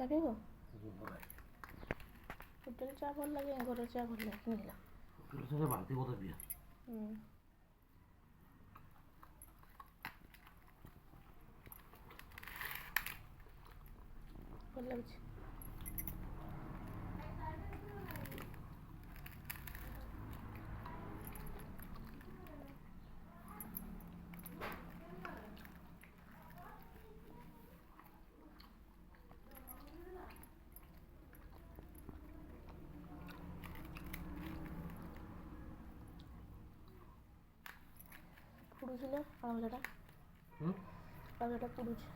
ଚା ପିଇବ? ହୋଟେଲ ଚା ଭଲ ଲାଗେ, ଘର ଚା ଭଲ ଲାଗେ କିଣିଲା? ହୋଟେଲ ଚା ବାନ୍ତି ମୋତେ ପିଏ। ଭଲ ଲାଗୁଛି। ପୁଡ଼ୁଛି ନା ଆଳୁ ଭଜାଟା? ଆଳୁ ଭଜାଟା ପୁଡ଼ୁଛି।